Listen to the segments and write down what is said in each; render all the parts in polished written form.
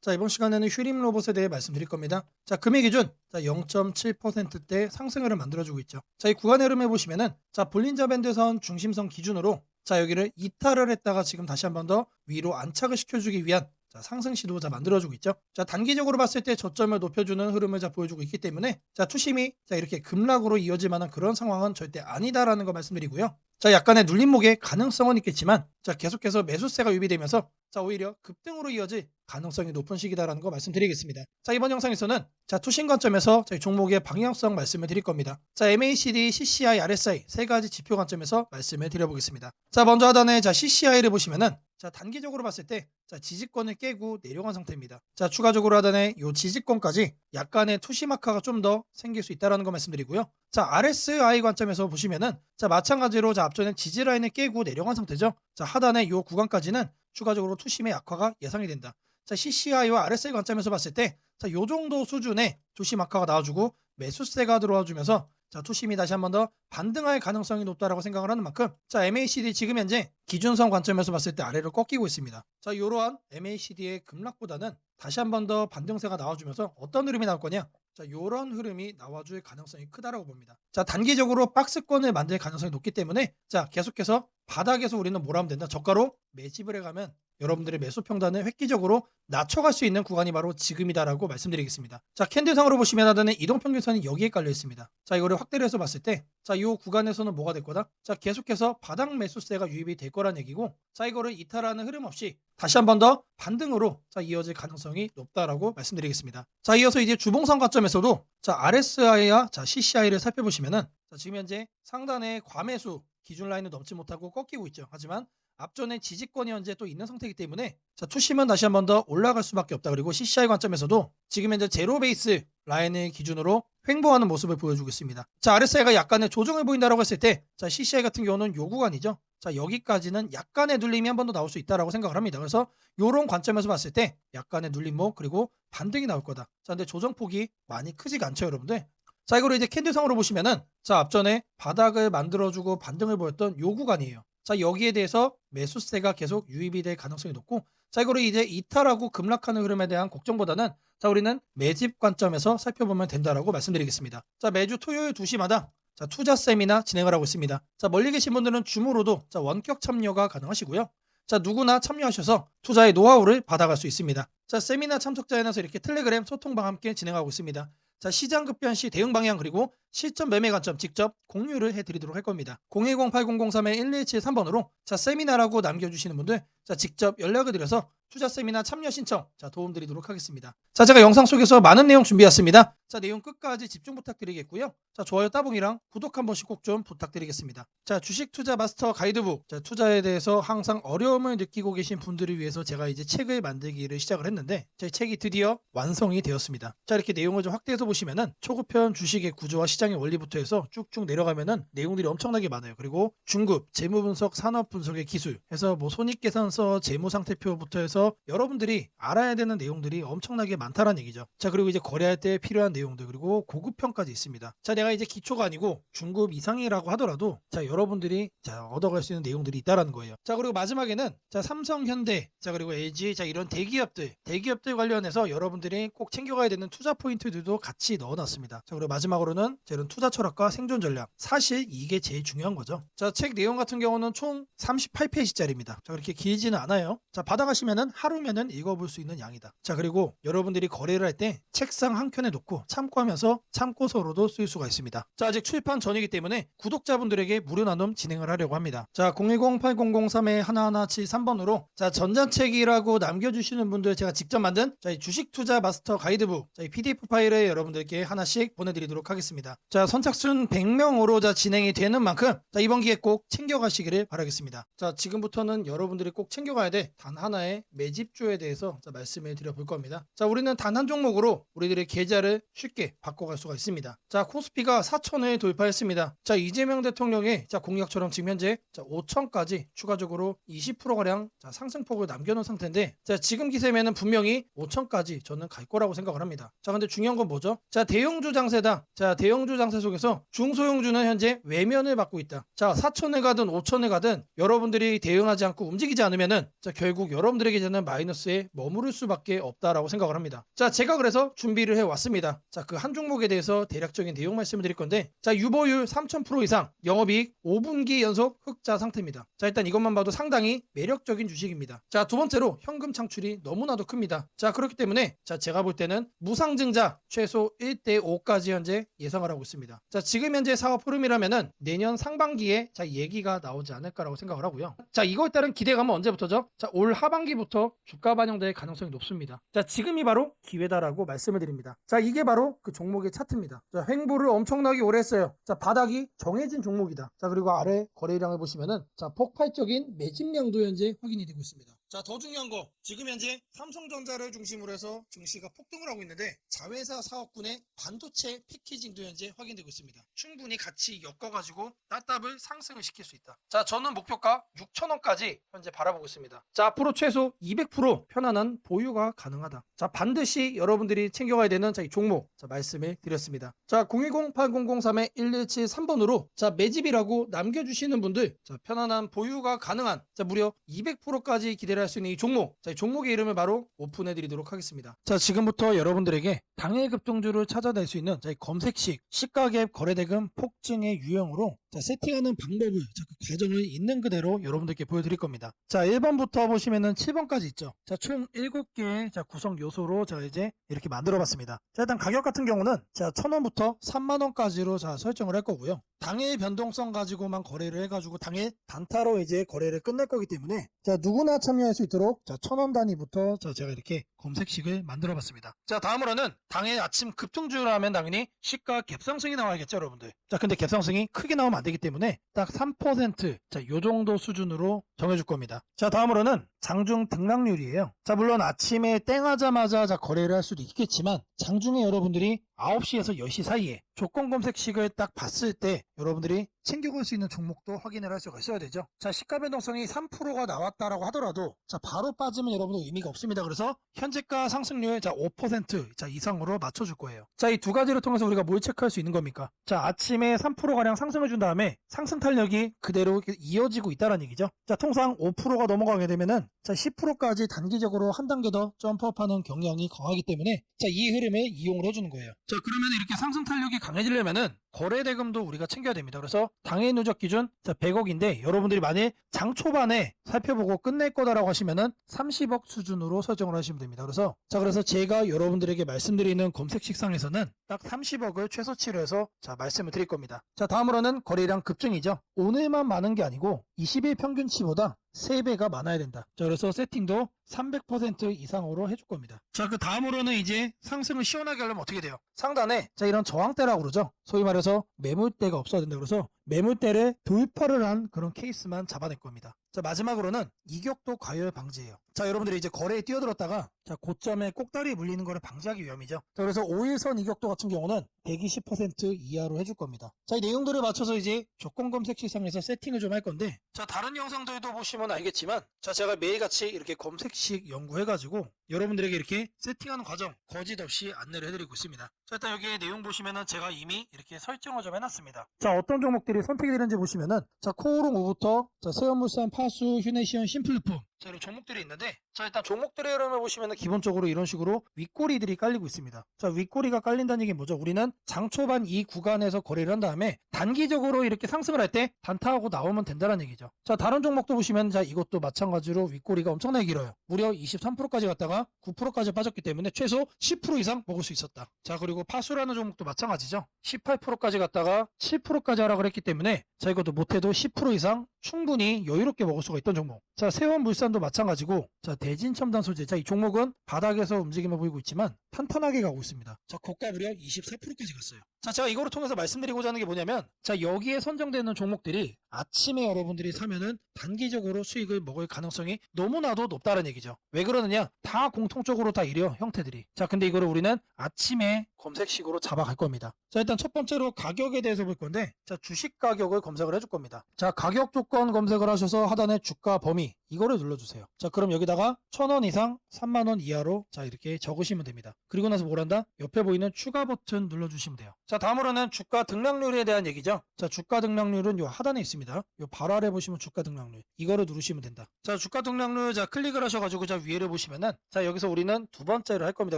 자, 이번 시간에는 휴림 로봇에 대해 말씀드릴 겁니다. 자, 금일 기준 0.7%대 상승을 만들어주고 있죠. 자, 이 구간의 흐름을 보시면은 자, 볼린저 밴드선 중심선 기준으로 자, 여기를 이탈을 했다가 지금 다시 한 번 더 위로 안착을 시켜주기 위한 자, 상승 시도 만들어주고 있죠. 자, 단기적으로 봤을 때 저점을 높여주는 흐름을 보여주고 있기 때문에 자, 투심이 자, 이렇게 급락으로 이어질 만한 그런 상황은 절대 아니다라는 거 말씀드리고요. 자, 약간의 눌림목의 가능성은 있겠지만 자, 계속해서 매수세가 유비되면서 자, 오히려 급등으로 이어질 가능성이 높은 시기다라는 거 말씀드리겠습니다. 자, 이번 영상에서는 자, 투신 관점에서 저희 종목의 방향성 말씀을 드릴 겁니다. 자, MACD, CCI, RSI 세 가지 지표 관점에서 말씀을 드려보겠습니다. 자, 먼저 하단에 자, CCI를 보시면은 자, 단기적으로 봤을 때 자, 지지권을 깨고 내려간 상태입니다. 자, 추가적으로 하단에 요 지지권까지 약간의 투시 마카가 좀 더 생길 수 있다라는 거 말씀드리고요. 자, RSI 관점에서 보시면은 자, 마찬가지로 자, 앞전에 지지 라인을 깨고 내려간 상태죠. 자, 하단에 요 구간까지는 추가적으로 투심의 약화가 예상이 된다. 자, CCI와 RSI 관점에서 봤을 때 자, 요 정도 수준의 투시 마카가 나와주고 매수세가 들어와주면서 자, 투심이 다시 한 번 더 반등할 가능성이 높다라고 생각을 하는 만큼 자, MACD 지금 현재 기준선 관점에서 봤을 때 아래로 꺾이고 있습니다. 자, 이러한 MACD의 급락보다는 다시 한 번 더 반등세가 나와주면서 어떤 흐름이 나올 거냐? 자, 요런 흐름이 나와줄 가능성이 크다라고 봅니다. 자, 단기적으로 박스권을 만들 가능성이 높기 때문에 자, 계속해서 바닥에서 우리는 뭘 하면 된다? 저가로 매집을 해가면 여러분들의 매수 평단을 획기적으로 낮춰갈 수 있는 구간이 바로 지금이다라고 말씀드리겠습니다. 자, 캔들상으로 보시면 하단에 이동평균선이 여기에 깔려 있습니다. 자, 이거를 확대를 해서 봤을 때 자, 이 구간에서는 뭐가 될 거다? 자, 계속해서 바닥 매수세가 유입이 될 거란 얘기고 자, 이거를 이탈하는 흐름 없이 다시 한 번 더 반등으로 자, 이어질 가능성이 높다라고 말씀드리겠습니다. 자, 이어서 이제 주봉선 관점에서도 자, RSI와 자, CCI를 살펴보시면은 자, 지금 현재 상단의 과매수 기준 라인을 넘지 못하고 꺾이고 있죠. 하지만 앞전에 지지권이 현재 또 있는 상태이기 때문에 자, 투심은 다시 한 번 더 올라갈 수밖에 없다. 그리고 CCI 관점에서도 지금 현재 제로 베이스 라인을 기준으로 횡보하는 모습을 보여주고 있습니다. 자, RSI가 약간의 조정을 보인다라고 했을 때 자, CCI 같은 경우는 요 구간이죠. 자, 여기까지는 약간의 눌림이 한 번 더 나올 수 있다라고 생각을 합니다. 그래서 요런 관점에서 봤을 때 약간의 눌림목 그리고 반등이 나올 거다. 자, 근데 조정폭이 많이 크지가 않죠, 여러분들. 자, 이거를 이제 캔들상으로 보시면은 자, 앞전에 바닥을 만들어주고 반등을 보였던 요 구간이에요. 자, 여기에 대해서 매수세가 계속 유입이 될 가능성이 높고 자, 이거를 이제 이탈하고 급락하는 흐름에 대한 걱정보다는 자, 우리는 매집 관점에서 살펴보면 된다라고 말씀드리겠습니다. 자, 매주 토요일 2시마다 자, 투자 세미나 진행을 하고 있습니다. 자, 멀리 계신 분들은 줌으로도 자, 원격 참여가 가능하시고요. 자, 누구나 참여하셔서 투자의 노하우를 받아갈 수 있습니다. 자, 세미나 참석자에서 이렇게 텔레그램 소통방 함께 진행하고 있습니다. 자, 시장 급변 시 대응 방향 그리고 실전 매매 관점 직접 공유를 해드리도록 할 겁니다. 010-8003-1173번으로 자, 세미나라고 남겨주시는 분들 자, 직접 연락을 드려서 투자 세미나 참여 신청 자, 도움드리도록 하겠습니다. 자, 제가 영상 속에서 많은 내용 준비했습니다. 자, 내용 끝까지 집중 부탁드리겠고요. 자, 좋아요 따봉이랑 구독 한 번씩 꼭 좀 부탁드리겠습니다. 자, 주식 투자 마스터 가이드북 자, 투자에 대해서 항상 어려움을 느끼고 계신 분들을 위해서 제가 이제 책을 만들기를 시작을 했는데 제 책이 드디어 완성이 되었습니다. 자, 이렇게 내용을 좀 확대해서 보시면은 초급편 주식의 구조와 시장의 원리부터 해서 쭉쭉 내려가면은 내용들이 엄청나게 많아요. 그리고 중급 재무 분석, 산업 분석의 기술 해서 뭐 손익계산서, 재무 상태표부터 해서 여러분들이 알아야 되는 내용들이 엄청나게 많다라는 얘기죠. 자, 그리고 이제 거래할 때 필요한 내용들 그리고 고급편까지 있습니다. 자, 내가 이제 기초가 아니고 중급 이상이라고 하더라도 자, 여러분들이 자, 얻어갈 수 있는 내용들이 있다라는 거예요. 자, 그리고 마지막에는 자, 삼성, 현대, 자, 그리고 LG 자, 이런 대기업들 관련해서 여러분들이 꼭 챙겨가야 되는 투자 포인트들도 같이 넣어놨습니다. 자, 그리고 마지막으로는 자, 이런 투자 철학과 생존 전략. 사실 이게 제일 중요한 거죠. 자, 책 내용 같은 경우는 총 38페이지짜리입니다. 자, 그렇게 길지는 않아요. 자, 받아가시면은 하루면은 읽어볼 수 있는 양이다. 자, 그리고 여러분들이 거래를 할 때 책상 한 켠에 놓고 참고하면서 참고서로도 쓸 수가 있습니다. 자, 아직 출판 전이기 때문에 구독자분들에게 무료 나눔 진행을 하려고 합니다. 자, 010-8003-1173번으로 자, 전자책이라고 남겨주시는 분들 제가 직접 만든 자, 이 주식 투자 마스터 가이드북 자, 이 PDF 파일을 여러분들께 하나씩 보내드리도록 하겠습니다. 자, 선착순 100명으로 자, 진행이 되는 만큼 자, 이번 기회에 꼭 챙겨가시기를 바라겠습니다. 자, 지금부터는 여러분들이 꼭 챙겨가야 돼 단 하나의 매집주에 대해서 자, 말씀을 드려볼 겁니다. 자, 우리는 단 한 종목으로 우리들의 계좌를 쉽게 바꿔갈 수가 있습니다. 자, 코스피가 4천을 돌파했습니다. 자, 이재명 대통령의 자, 공약처럼 지금 현재 자, 5천까지 추가적으로 20%가량 자, 상승폭을 남겨놓은 상태인데 자, 지금 기세면은 분명히 5천까지 저는 갈 거라고 생각을 합니다. 자, 근데 중요한 건 뭐죠? 자, 대형주 장세다. 자, 대형주 대형주 장세 속에서 중소형주는 현재 외면을 받고 있다. 자, 4천에 가든 5천에 가든 여러분들이 대응하지 않고 움직이지 않으면은 자, 결국 여러분들에게 되는 마이너스에 머무를 수밖에 없다라고 생각을 합니다. 자, 제가 그래서 준비를 해 왔습니다. 자, 그 한 종목에 대해서 대략적인 내용 말씀을 드릴 건데, 자, 유보율 3000% 이상, 영업이익 5분기 연속 흑자 상태입니다. 자, 일단 이것만 봐도 상당히 매력적인 주식입니다. 자, 두 번째로 현금 창출이 너무나도 큽니다. 자, 그렇기 때문에 자, 제가 볼 때는 무상증자 최소 1대5까지 현재 예상을 하고 있습니다. 자, 지금 현재 사업 흐름이라면은 내년 상반기에 자, 얘기가 나오지 않을까라고 생각을 하고요. 자, 이거에 따른 기대감은 언제부터죠? 자, 올 하반기부터 주가 반영될 가능성이 높습니다. 자, 지금이 바로 기회다라고 말씀을 드립니다. 자, 이게 바로 그 종목의 차트입니다. 자, 횡보를 엄청나게 오래 했어요. 자, 바닥이 정해진 종목이다. 자, 그리고 아래 거래량을 보시면은 자, 폭발적인 매집량도 현재 확인이 되고 있습니다. 자, 더 중요한 거, 지금 현재 삼성전자를 중심으로 해서 증시가 폭등을 하고 있는데 자회사 사업군의 반도체 패키징도 현재 확인되고 있습니다. 충분히 같이 엮어가지고 따답을 상승을 시킬 수 있다. 자, 저는 목표가 6,000원까지 현재 바라보고 있습니다. 자, 앞으로 최소 200% 편안한 보유가 가능하다. 자, 반드시 여러분들이 챙겨가야 되는 자, 이 종목 자, 말씀을 드렸습니다. 자, 010-8003-1173번으로 자, 매집이라고 남겨주시는 분들 자, 편안한 보유가 가능한 자, 무려 200%까지 기대를 할 수 있는 이 종목, 자, 이 종목의 이름을 바로 오픈해 드리도록 하겠습니다. 자, 지금부터 여러분들에게 당일 급등주를 찾아낼 수 있는 자, 이 검색식 시가갭 거래대금 폭증의 유형으로 자, 세팅하는 방법을 자, 그 과정을 있는 그대로 여러분들께 보여드릴 겁니다. 자, 1번부터 보시면은 7번까지 있죠. 자, 총 7개의 자, 구성 요소로 제가 이제 이렇게 만들어 봤습니다. 자, 일단 가격 같은 경우는 자, 1,000원부터 3만원까지로 자, 설정을 할 거고요. 당일 변동성 가지고만 거래를 해가지고 당일 단타로 이제 거래를 끝낼 거기 때문에 자, 누구나 참여할 수 있도록 자, 1,000원 단위부터 자, 제가 이렇게 검색식을 만들어 봤습니다. 자, 다음으로는 당일 아침 급등주를 하면 당연히 시가 갭상승이 나와야겠죠, 여러분들. 자, 근데 갭상승이 크게 나오면 안 되기 때문에 딱 3% 자, 요 정도 수준으로 정해줄 겁니다. 자, 다음으로는 장중 등락률이에요. 자, 물론 아침에 땡하자마자 자, 거래를 할 수도 있겠지만 장중에 여러분들이 9시에서 10시 사이에 조건 검색식을 딱 봤을 때 여러분들이 챙겨갈 수 있는 종목도 확인을 할 수가 있어야 되죠. 자, 시가 변동성이 3%가 나왔다라고 하더라도 자, 바로 빠지면 여러분들 의미가 없습니다. 그래서 현재가 상승률 자, 5% 자, 이상으로 맞춰줄 거예요. 자, 이 두 가지를 통해서 우리가 뭘 체크할 수 있는 겁니까? 자, 아침에 3%가량 상승을 준 다음에 상승 탄력이 그대로 이어지고 있다는 얘기죠. 자, 통상 5%가 넘어가게 되면은 자, 10%까지 단기적으로 한 단계 더 점프업하는 경향이 강하기 때문에 자, 이 흐름을 이용을 해주는 거예요. 자, 그러면 이렇게 상승 탄력이 강해지려면은 거래 대금도 우리가 챙겨야 됩니다. 그래서 당일 누적 기준 자, 100억인데 여러분들이 만일 장 초반에 살펴보고 끝낼 거다라고 하시면은 30억 수준으로 설정을 하시면 됩니다. 그래서 제가 여러분들에게 말씀드리는 검색식상에서는 딱 30억을 최소치로 해서 자, 말씀을 드릴 겁니다. 자, 다음으로는 거래량 급증이죠. 오늘만 많은 게 아니고 20일 평균치보다 3배가 많아야 된다. 자, 그래서 세팅도 300% 이상으로 해줄 겁니다. 자, 그 다음으로는 이제 상승을 시원하게 하려면 어떻게 돼요? 상단에 자, 이런 저항대라고 그러죠. 소위 말해서 매물대가 없어야 된다. 그래서 매물대를 돌파를 한 그런 케이스만 잡아낼 겁니다. 자, 마지막으로는 이격도 과열 방지예요. 자, 여러분들이 이제 거래에 뛰어들었다가 자, 고점에 꼭다리 물리는 거를 방지하기 위함이죠. 자, 그래서 5일선 이격도 같은 경우는 120% 이하로 해줄 겁니다. 자, 이 내용들을 맞춰서 이제 조건 검색 시상에서 세팅을 좀 할 건데 자, 다른 영상들도 보시면 알겠지만 자, 제가 매일같이 이렇게 검색식 연구해가지고 여러분들에게 이렇게 세팅하는 과정 거짓없이 안내를 해드리고 있습니다. 자, 일단 여기 내용 보시면은 제가 이미 이렇게 설정을 좀 해놨습니다. 자, 어떤 종목들이 선택이 되는지 보시면은 자, 코오롱 5부터 자, 세원물산, 파수, 휴네시온, 심플루품 자, 이런 종목들이 있는데 자, 일단 종목들의 흐름을 보시면은 기본적으로 이런 식으로 윗꼬리들이 깔리고 있습니다. 자, 윗꼬리가 깔린다는 얘기는 뭐죠? 우리는 장 초반 이 구간에서 거래를 한 다음에 단기적으로 이렇게 상승을 할 때 단타하고 나오면 된다는 얘기죠. 자, 다른 종목도 보시면 자, 이것도 마찬가지로 윗꼬리가 엄청나게 길어요. 무려 23%까지 갔다가 9%까지 빠졌기 때문에 최소 10% 이상 먹을 수 있었다. 자, 그리고 파수라는 종목도 마찬가지죠. 18%까지 갔다가 7%까지 하라 그랬기 때문에 자, 이것도 못해도 10% 이상 충분히 여유롭게 먹을 수가 있던 종목. 자, 세원물산도 마찬가지고 자, 대진첨단 소재. 자, 이 종목은 바닥에서 움직임을 보이고 있지만 탄탄하게 가고 있습니다. 자, 고가 무려 24%까지 갔어요. 자, 제가 이거를 통해서 말씀드리고자 하는 게 뭐냐면 자, 여기에 선정되는 종목들이 아침에 여러분들이 사면은 단기적으로 수익을 먹을 가능성이 너무나도 높다는 얘기죠. 왜 그러느냐? 다 공통적으로 다 이래요, 형태들이. 자, 근데 이거를 우리는 아침에 검색식으로 잡아갈 겁니다. 자, 일단 첫 번째로 가격에 대해서 볼 건데 자, 주식 가격을 검색을 해줄 겁니다. 자, 가격 조건 검색을 하셔서 하단에 주가 범위 이거를 눌러주세요. 자, 그럼 여기다가 1,000원 이상 3만원 이하로 자, 이렇게 적으시면 됩니다. 그리고 나서 뭘 한다? 옆에 보이는 추가 버튼 눌러주시면 돼요. 자, 다음으로는 주가 등락률에 대한 얘기죠. 자, 주가 등락률은 요 하단에 있습니다. 요 바로 아래 보시면 주가 등락률. 이거를 누르시면 된다. 자, 주가 등락률 자 클릭을 하셔가지고 자 위에를 보시면은 자 여기서 우리는 두 번째로 할 겁니다.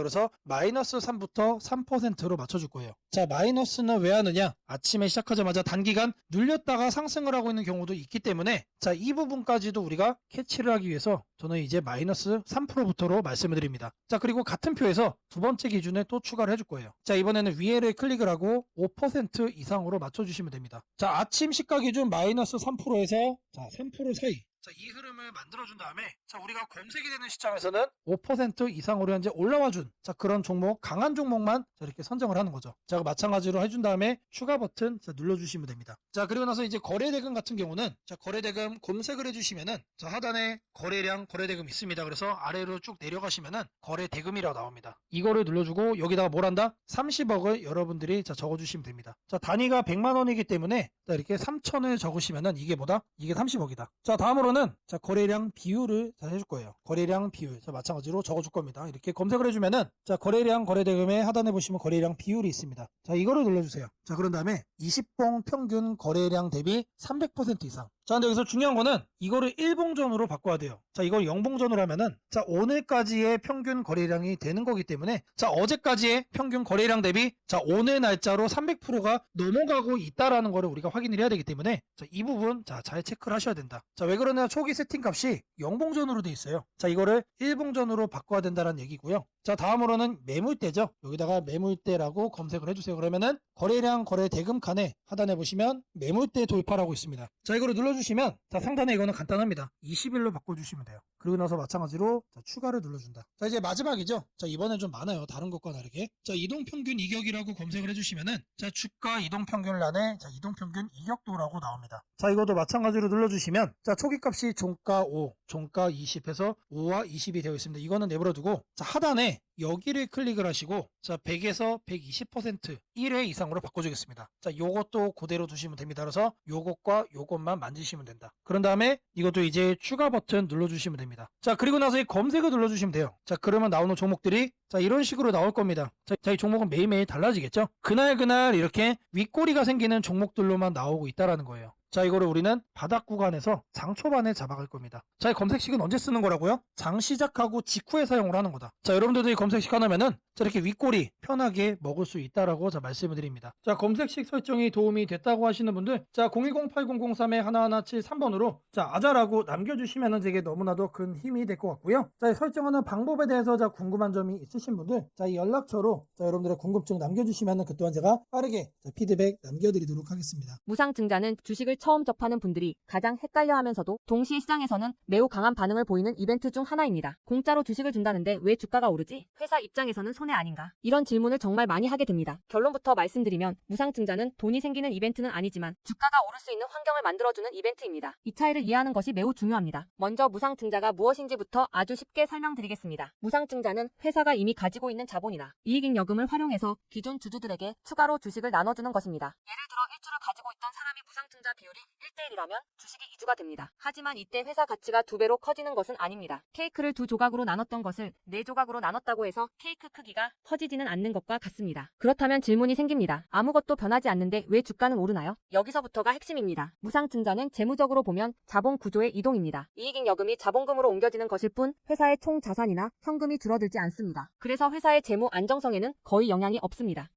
그래서 마이너스 3부터 3%로 맞춰줄 거예요. 자, 마이너스는 왜 하느냐? 아침에 시작하자마자 단기간 눌렸다가 상승을 하고 있는 경우도 있기 때문에 자, 이 부분까지도 우리가 캐치를 하기 위해서 저는 이제 마이너스 3%부터로 말씀을 드립니다. 자, 그리고 같은 표에서 두 번째 기준에 또 추가를 해줄 거예요. 자, 이번에는 위에를 클릭을 하고 5% 이상으로 맞춰주시면 됩니다. 자, 아침 시가 기준 마이너스 3%에서 자, 3% 사이. 자, 이 흐름을 만들어준 다음에 자, 우리가 검색이 되는 시점에서는 5% 이상으로 현재 올라와준 자, 그런 종목, 강한 종목만 자, 이렇게 선정을 하는 거죠. 자, 마찬가지로 해준 다음에 추가 버튼 자, 눌러주시면 됩니다. 자, 그리고 나서 이제 거래대금 같은 경우는 자, 거래대금 검색을 해주시면은 자, 하단에 거래량 거래대금 있습니다. 그래서 아래로 쭉 내려가시면은 거래대금이라고 나옵니다. 이거를 눌러주고 여기다가 뭘 한다? 30억을 여러분들이 자, 적어주시면 됩니다. 자, 단위가 100만 원이기 때문에 자, 이렇게 3천을 적으시면은 이게 뭐다? 이게 30억이다. 자, 다음으로는 자, 거래량 비율을 자, 해줄 거예요. 거래량 비율. 자, 마찬가지로 적어줄 겁니다. 이렇게 검색을 해주면은 자, 거래량 거래대금의 하단에 보시면 거래량 비율이 있습니다. 자, 이거를 눌러주세요. 자, 그런 다음에 20봉 평균 거래량 대비 300% 이상. 자, 근데 여기서 중요한 거는 이거를 1봉전으로 바꿔야 돼요. 자, 이걸 0봉전으로 하면은 자, 오늘까지의 평균 거래량이 되는 거기 때문에 자, 어제까지의 평균 거래량 대비 자, 오늘 날짜로 300%가 넘어가고 있다라는 거를 우리가 확인을 해야 되기 때문에 자, 이 부분 자, 잘 체크를 하셔야 된다. 자, 왜 그러냐? 초기 세팅 값이 0봉전으로 돼 있어요. 자, 이거를 1봉전으로 바꿔야 된다는 얘기고요. 자, 다음으로는 매물대죠. 여기다가 매물대라고 검색을 해주세요. 그러면은 거래량 거래대금 칸에 하단에 보시면 매물대 돌파라고 있습니다. 자, 이거를 눌러주시면 자, 상단에 이거는 간단합니다. 20일로 바꿔주시면 돼요. 그리고 나서 마찬가지로 자, 추가를 눌러준다. 자, 이제 마지막이죠. 자, 이번엔 좀 많아요. 다른 것과 다르게. 자, 이동평균 이격이라고 검색을 해주시면은 자, 주가 이동평균란에 자, 이동평균 이격도라고 나옵니다. 자, 이것도 마찬가지로 눌러주시면 자, 초기값이 종가 5, 종가 20에서 5와 20이 되어 있습니다. 이거는 내버려두고 자, 하단에 여기를 클릭을 하시고 자, 100에서 120% 1회 이상으로 바꿔주겠습니다. 자, 요것도 그대로 두시면 됩니다. 그래서 요것과 요것만 만지시면 된다. 그런 다음에 이것도 이제 추가 버튼 눌러주시면 됩니다. 자, 그리고 나서 이 검색을 눌러주시면 돼요. 자, 그러면 나오는 종목들이 자, 이런 식으로 나올 겁니다. 자, 이 종목은 매일매일 달라지겠죠? 그날 이렇게 윗꼬리가 생기는 종목들로만 나오고 있다라는 거예요. 자, 이거를 우리는 바닥 구간에서 장 초반에 잡아갈 겁니다. 자, 이 검색식은 언제 쓰는 거라고요? 장 시작하고 직후에 사용을 하는 거다. 자, 여러분들도 이 검색식 하나면은 자, 이렇게 윗꼬리 편하게 먹을 수 있다라고 자, 말씀을 드립니다. 자, 검색식 설정이 도움이 됐다고 하시는 분들 자, 010-8003-1173번으로 자, 아자라고 남겨주시면은 제게 너무나도 큰 힘이 될 것 같고요. 자, 이 설정하는 방법에 대해서 자, 궁금한 점이 있으신 분들 자, 이 연락처로 자, 여러분들의 궁금증 남겨주시면은 그 또한 제가 빠르게 자, 피드백 남겨드리도록 하겠습니다. 무상증자는 주식을 처음 접하는 분들이 가장 헷갈려하면서도 동시에 시장에서는 매우 강한 반응을 보이는 이벤트 중 하나입니다. 공짜로 주식을 준다는데 왜 주가가 오르지? 회사 입장에서는 손해 아닌가? 이런 질문을 정말 많이 하게 됩니다. 결론부터 말씀드리면 무상증자는 돈이 생기는 이벤트는 아니지만 주가가 오를 수 있는 환경을 만들어주는 이벤트입니다. 이 차이를 이해하는 것이 매우 중요합니다. 먼저 무상증자가 무엇인지부터 아주 쉽게 설명드리겠습니다. 무상증자는 회사가 이미 가지고 있는 자본이나 이익잉여금을 활용해서 기존 주주들에게 추가로 주식을 나눠주는 것입니다. 예를 들어 1주를 가지고 있던 사람이 무상증자 비율이 1대1이라면 주식이 2주가 됩니다. 하지만 이때 회사 가치가 2배로 커지는 것은 아닙니다. 케이크를 2조각으로 나눴던 것을 4조각으로 나눴다고 해서 케이크 크기가 커지지는 않는 것과 같습니다. 그렇다면 질문이 생깁니다. 아무것도 변하지 않는데 왜 주가는 오르나요? 여기서부터가 핵심입니다. 무상증자는 재무적으로 보면 자본 구조의 이동입니다. 이익잉여금이 자본금으로 옮겨지는 것일 뿐 회사의 총 자산이나 현금이 줄어들지 않습니다. 그래서 회사의 재무 안정성에는 거의 영향이 없습니다.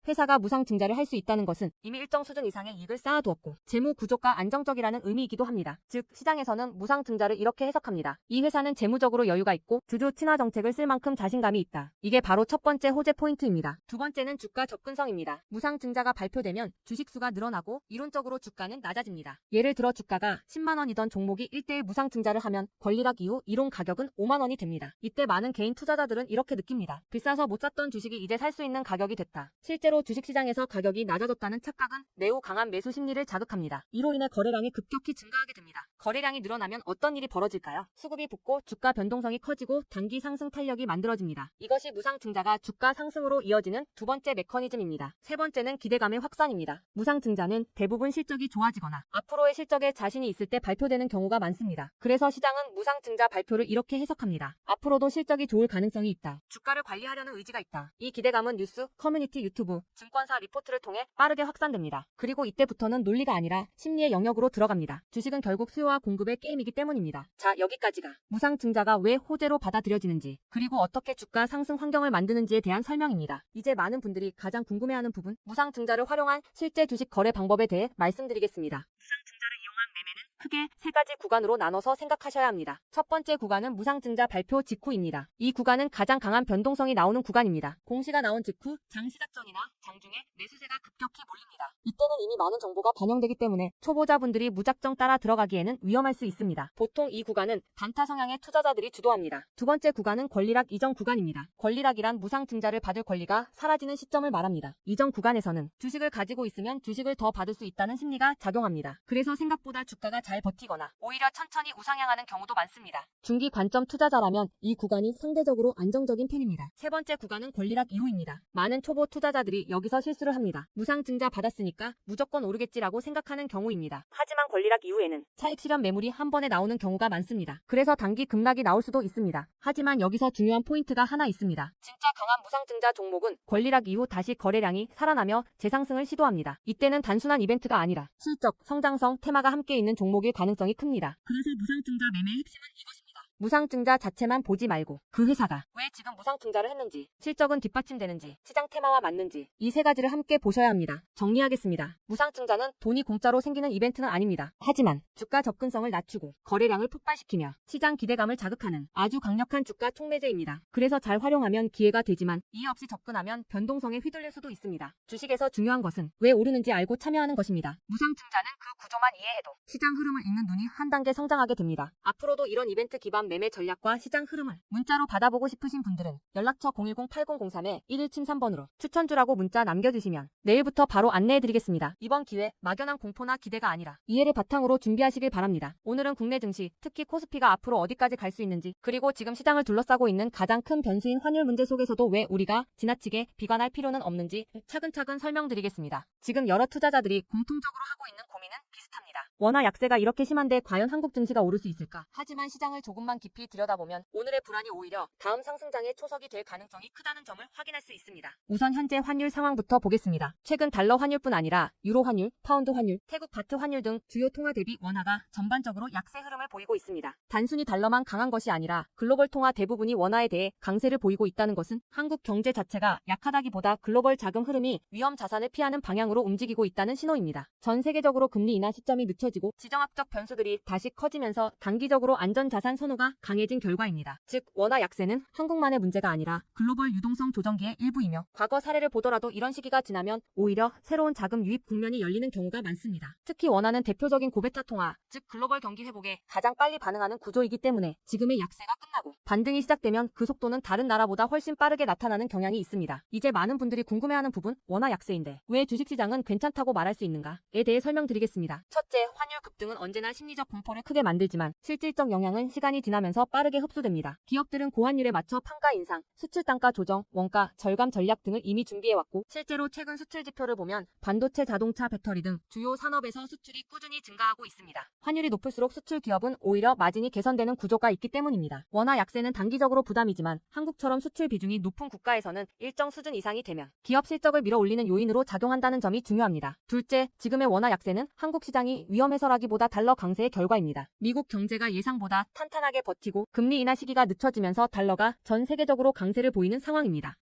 회사가 무상증자를 할 수 있다는 것은 이미 일정 수준 이상의 이익을 쌓아두었고 재무 구조가 안정적이라는 의미이기도 합니다. 즉 시장에서는 무상증자를 이렇게 해석합니다. 이 회사는 재무적으로 여유가 있고 주주 친화 정책을 쓸 만큼 자신감이 있다. 이게 바로 첫 번째 호재 포인트입니다. 두 번째는 주가 접근성입니다. 무상증자가 발표되면 주식수가 늘어나고 이론적으로 주가는 낮아집니다. 예를 들어 주가가 10만원이던 종목이 1대1 무상증자를 하면 권리락 이후 이론 가격은 5만원이 됩니다. 이때 많은 개인 투자자들은 이렇게 느낍니다. 비싸서 못 샀던 주식이 이제 살 수 있는 가격이 됐다. 실제로 앞으로 주식시장에서 가격이 낮아졌다는 착각은 매우 강한 매수 심리를 자극합니다. 이로 인해 거래량이 급격히 증가하게 됩니다. 거래량이 늘어나면 어떤 일이 벌어질까요? 수급이 붙고 주가 변동성이 커지고 단기 상승 탄력이 만들어집니다. 이것이 무상증자가 주가 상승으로 이어지는 두 번째 메커니즘입니다. 세 번째는 기대감의 확산입니다. 무상증자는 대부분 실적이 좋아지거나 앞으로의 실적에 자신이 있을 때 발표되는 경우가 많습니다. 그래서 시장은 무상증자 발표를 이렇게 해석합니다. 앞으로도 실적이 좋을 가능성이 있다. 주가를 관리하려는 의지가 있다. 이 기대감은 뉴스, 커뮤니티, 유튜브, 증권사 리포트를 통해 빠르게 확산됩니다. 그리고 이때부터는 논리가 아니라 심리의 영역으로 들어갑니다. 주식은 결국 수요와 공급의 게임이기 때문입니다. 자, 여기까지가 무상증자가 왜 호재로 받아들여지는지, 그리고 어떻게 주가 상승 환경을 만드는지에 대한 설명입니다. 이제 많은 분들이 가장 궁금해하는 부분, 무상증자를 활용한 실제 주식 거래 방법에 대해 말씀드리겠습니다. 크게 세 가지 구간으로 나눠서 생각하셔야 합니다. 첫 번째 구간은 무상증자 발표 직후입니다. 이 구간은 가장 강한 변동성이 나오는 구간입니다. 공시가 나온 직후 장시작 전이나 장중에 매수세가 급격히 몰립니다. 이때는 이미 많은 정보가 반영되기 때문에 초보자분들이 무작정 따라 들어가기에는 위험할 수 있습니다. 보통 이 구간은 단타 성향의 투자자들이 주도합니다. 두 번째 구간은 권리락 이전 구간입니다. 권리락이란 무상증자를 받을 권리가 사라지는 시점을 말합니다. 이전 구간에서는 주식을 가지고 있으면 주식을 더 받을 수 있다는 심리가 작용합니다. 그래서 생각보다 주가가 잘 버티거나 오히려 천천히 우상향하는 경우도 많습니다. 중기 관점 투자자라면 이 구간이 상대적으로 안정적인 편입니다. 세 번째 구간은 권리락 이후입니다. 많은 초보 투자자들이 여기서 실수를 합니다. 무상증자 받았으니까 무조건 오르겠지라고 생각하는 경우입니다. 하지만 권리락 이후에는 차익 실현 매물이 한 번에 나오는 경우가 많습니다. 그래서 단기 급락이 나올 수도 있습니다. 하지만 여기서 중요한 포인트가 하나 있습니다. 진짜 강한 무상증자 종목은 권리락 이후 다시 거래량이 살아나며 재상승을 시도합니다. 이때는 단순한 이벤트가 아니라 실적, 성장성, 테마가 함께 있는 종목일 가능성이 큽니다. 그래서 무상증자 매매의 핵심은 이것입니다. 무상증자 자체만 보지 말고 그 회사가 왜 지금 무상증자를 했는지, 실적은 뒷받침되는지, 시장 테마와 맞는지 이 세 가지를 함께 보셔야 합니다. 정리하겠습니다. 무상증자는 돈이 공짜로 생기는 이벤트는 아닙니다. 하지만 주가 접근성을 낮추고 거래량을 폭발시키며 시장 기대감을 자극하는 아주 강력한 주가 촉매제입니다. 그래서 잘 활용하면 기회가 되지만 이해 없이 접근하면 변동성에 휘둘릴 수도 있습니다. 주식에서 중요한 것은 왜 오르는지 알고 참여하는 것입니다. 무상증자는 그 구조만 이해해도 시장 흐름을 읽는 눈이 한 단계 성장하게 됩니다. 앞으로도 이런 이벤트 기반 매매 전략과 시장 흐름을 문자로 받아보고 싶으신 분들은 연락처 010-8003-1173번으로 추천주라고 문자 남겨주시면 내일부터 바로 안내해드리겠습니다. 이번 기회 막연한 공포나 기대가 아니라 이해를 바탕으로 준비하시길 바랍니다. 오늘은 국내 증시, 특히 코스피가 앞으로 어디까지 갈 수 있는지, 그리고 지금 시장을 둘러싸고 있는 가장 큰 변수인 환율 문제 속에서도 왜 우리가 지나치게 비관할 필요는 없는지 차근차근 설명드리겠습니다. 지금 여러 투자자들이 공통적으로 하고 있는 고민은 비슷합니다. 원화 약세가 이렇게 심한데 과연 한국 증시가 오를 수 있을까? 하지만 시장을 조금만 깊이 들여다보면 오늘의 불안이 오히려 다음 상승장의 초석이 될 가능성이 크다는 점을 확인할 수 있습니다. 우선 현재 환율 상황부터 보겠습니다. 최근 달러 환율뿐 아니라 유로 환율, 파운드 환율, 태국 바트 환율 등 주요 통화 대비 원화가 전반적으로 약세 흐름을 보이고 있습니다. 단순히 달러만 강한 것이 아니라 글로벌 통화 대부분이 원화에 대해 강세를 보이고 있다는 것은 한국 경제 자체가 약하다기보다 글로벌 자금 흐름이 위험 자산을 피하는 방향으로 움직이고 있다는 신호입니다. 전 세계적으로 금리 인하 시점이 늦춰지고 지정학적 변수들이 다시 커지면서 단기적으로 안전자산 선호가 강해진 결과입니다. 즉 원화 약세는 한국만의 문제가 아니라 글로벌 유동성 조정기의 일부이며 과거 사례를 보더라도 이런 시기가 지나면 오히려 새로운 자금 유입 국면이 열리는 경우가 많습니다. 특히 원화는 대표적인 고베타 통화, 즉 글로벌 경기 회복에 가장 빨리 반응하는 구조이기 때문에 지금의 약세가 끝나고 반등이 시작되면 그 속도는 다른 나라보다 훨씬 빠르게 나타나는 경향이 있습니다. 이제 많은 분들이 궁금해하는 부분, 원화 약세인데 왜 주식시장은 괜찮다고 말할 수 있는가에 대해 설명드리겠습니다. 첫째, 환율 급등은 언제나 심리적 공포를 크게 만들지만 실질적 영향은 시간이 지나면서 빠르게 흡수됩니다. 기업들은 고환율에 맞춰 판가 인상, 수출 단가 조정, 원가 절감 전략 등을 이미 준비해왔고 실제로 최근 수출 지표를 보면 반도체, 자동차, 배터리 등 주요 산업에서 수출이 꾸준히 증가하고 있습니다. 환율이 높을수록 수출 기업은 오히려 마진이 개선되는 구조가 있기 때문입니다. 원화 약세는 단기적으로 부담이지만 한국처럼 수출 비중이 높은 국가에서는 일정 수준 이상이 되면 기업 실적을 밀어올리는 요인으로 작용한다는 점이 중요합니다. 둘째, 지금의 원화 약세는 한국 시장이 위험해서라기보다 달러 강세의 결과입니다. 미국 경제가 예상보다 탄탄하게 버티고 금리 인하 시기가 늦춰지면서 달러가 전 세계적으로 강세를 보이는 상황입니다.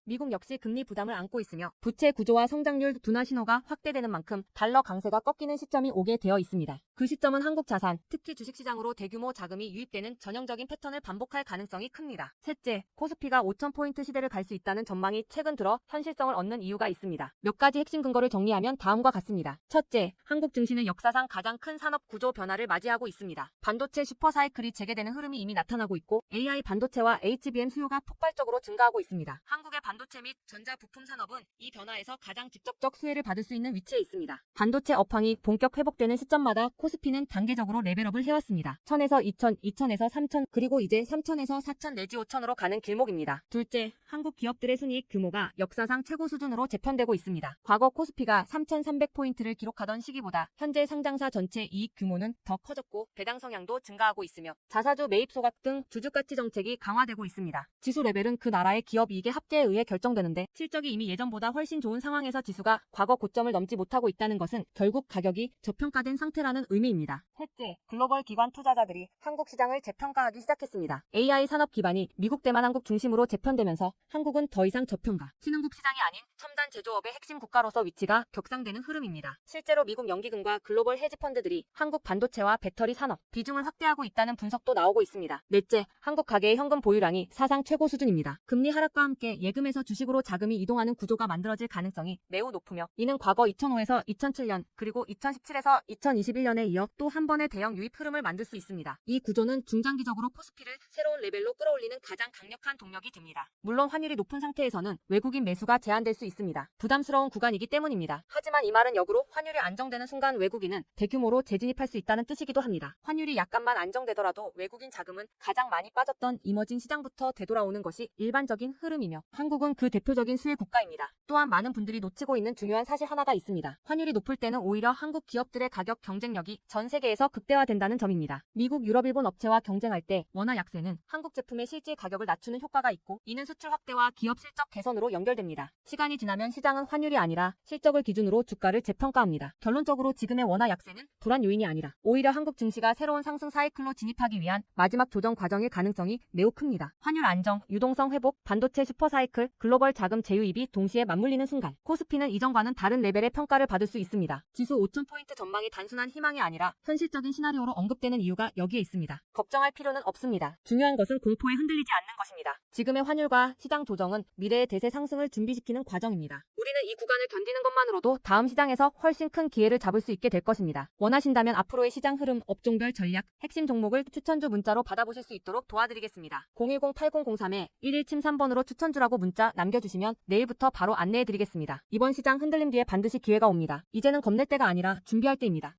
미국 역시 금리 부담을 안고 있으며 부채 구조와 성장률 둔화 신호가 확대되는 만큼 달러 강세가 꺾이는 시점이 오게 되어 있습니다. 그 시점은 한국 자산, 특히 주식시장으로 대규모 자금이 유입되는 전형적인 패턴을 반복할 가능성이 큽니다. 셋째, 코스피가 5,000포인트 시대를 갈 수 있다는 전망이 최근 들어 현실성을 얻는 이유가 있습니다. 몇 가지 핵심 근거를 정리하면 다음과 같습니다. 첫째, 한국 증시는 역사상 가장 큰 산업 구조 변화를 맞이하고 있습니다. 반도체 슈퍼사이클이 재개되는 흐름이 이미 나타나고 있고 AI 반도체와 HBM 수요가 폭발적으로 증가하고 있습니다. 한국의 반도체 및 전자부품 산업은 이 변화에서 가장 직접적 수혜를 받을 수 있는 위치에 있습니다. 반도체 업황이 본격 회복되는 시점마다 코스피는 단계적으로 레벨업을 해왔습니다. 1000에서 2000, 2000에서 3000, 그리고 이제 3000에서 4000 내지 5000으로 가는 길목입니다. 둘째, 한국 기업들의 순이익 규모가 역사상 최고 수준으로 재편되고 있습니다. 과거 코스피가 3300포인트를 기록하던 시기보다 현재 상장사 전체 이익 규모는 더 커졌고 배당 성향도 증가하고 있으며 자사주 매입 소각 등 주주가치 정책이 강화되고 있습니다. 지수 레벨은 그 나라의 기업 이익의 합계에 의해 결정되는데 실적이 이미 예전보다 훨씬 좋은 상황에서 지수가 과거 고점을 넘지 못하고 있다는 것은 결국 가격이 저평가된 상태라는 의미입니다. 셋째, 글로벌 기관 투자자들이 한국 시장을 재평가하기 시작했습니다. AI 산업 기반이 미국 대만 한국 중심으로 재편되면서 한국은 더 이상 저평가, 신흥국 시장이 아닌 첨단 제조업의 핵심 국가로서 위치가 격상되는 흐름입니다. 실제로 미국 연기금과 글로벌 헤지펀드들이 한국 반도체와 배터리 산업 비중을 확대하고 있다는 분석도 나오고 있습니다. 넷째, 한국 가계의 현금 보유량이 사상 최고 수준입니다. 금리 하락과 함께 예금에서 주식으로 자금이 이동하는 구조가 만들어질 가능성이 매우 높으며 이는 과거 2005에서 2007년 그리고 2017에서 2021년에 이어 또 한 번의 대형 유입 흐름을 만들 수 있습니다. 이 구조는 중장기적으로 코스피를 새로운 레벨로 끌어올리는 가장 강력한 동력이 됩니다. 물론 환율이 높은 상태에서는 외국인 매수가 제한될 수 있습니다. 부담스러운 구간이기 때문입니다. 하지만 이 말은 역으로 환율이 안정되는 순간 외국인은 대규모로 재진입할 수 있다는 뜻이기도 합니다. 환율이 약간만 안정되더라도 외국인 자금은 가장 많이 빠졌던 이머징 시장부터 되돌아오는 것이 일반적인 흐름이며 한국은 그 대표적인 수혜 국가입니다. 또한 많은 분들이 놓치고 있는 중요한 사실 하나가 있습니다. 환율이 높을 때는 오히려 한국 기업들의 가격 경쟁력이 전 세계에서 극대화된다는 점입니다. 미국, 유럽, 일본 업체와 경쟁할 때 원화 약세는 한국 제품의 실질 가격을 낮추는 효과가 있고 이는 수출 확대와 기업 실적 개선으로 연결됩니다. 시간이 지나면 시장은 환율이 아니라 실적을 기준으로 주가를 재평가합니다. 결론적으로 지금의 원화 약세는 불안 요인이 아니라 오히려 한국 증시가 새로운 상승 사이클로 진입하기 위한 마지막 조정 과정일 가능성이 매우 큽니다. 환율 안정, 유동성 회복, 반도체 슈퍼사이클, 글로벌 자금 재유입이 동시에 맞물리는 순간 코스피는 이전과는 다른 레벨의 평가를 받을 수 있습니다. 지수 5000포인트 전망이 단순한 희망이 아니라 현실적인 시나리오로 언급되는 이유가 여기에 있습니다. 걱정할 필요는 없습니다. 중요한 것은 공포에 흔들리지 않는 것입니다. 지금의 환율과 시장 조정은 미래의 대세 상승을 준비시키는 과정입니다. 우리는 이 구간을 견디는 것만으로도 다음 시장에서 훨씬 큰 기회를 잡을 수 있게 될 것입니다. 원하신다면 앞으로의 시장 흐름, 업종별 전략, 핵심 종목을 추천주 문자로 받아보실 수 있도록 도와드리겠습니다. 010-8003-1173번으로 추천주라고 문자 남겨주시면 내일부터 바로 안내해드리겠습니다. 이번 시장 흔들림 뒤에 반드시 기회가 옵니다. 이제는 겁낼 때가 아니라 준비할 때입니다.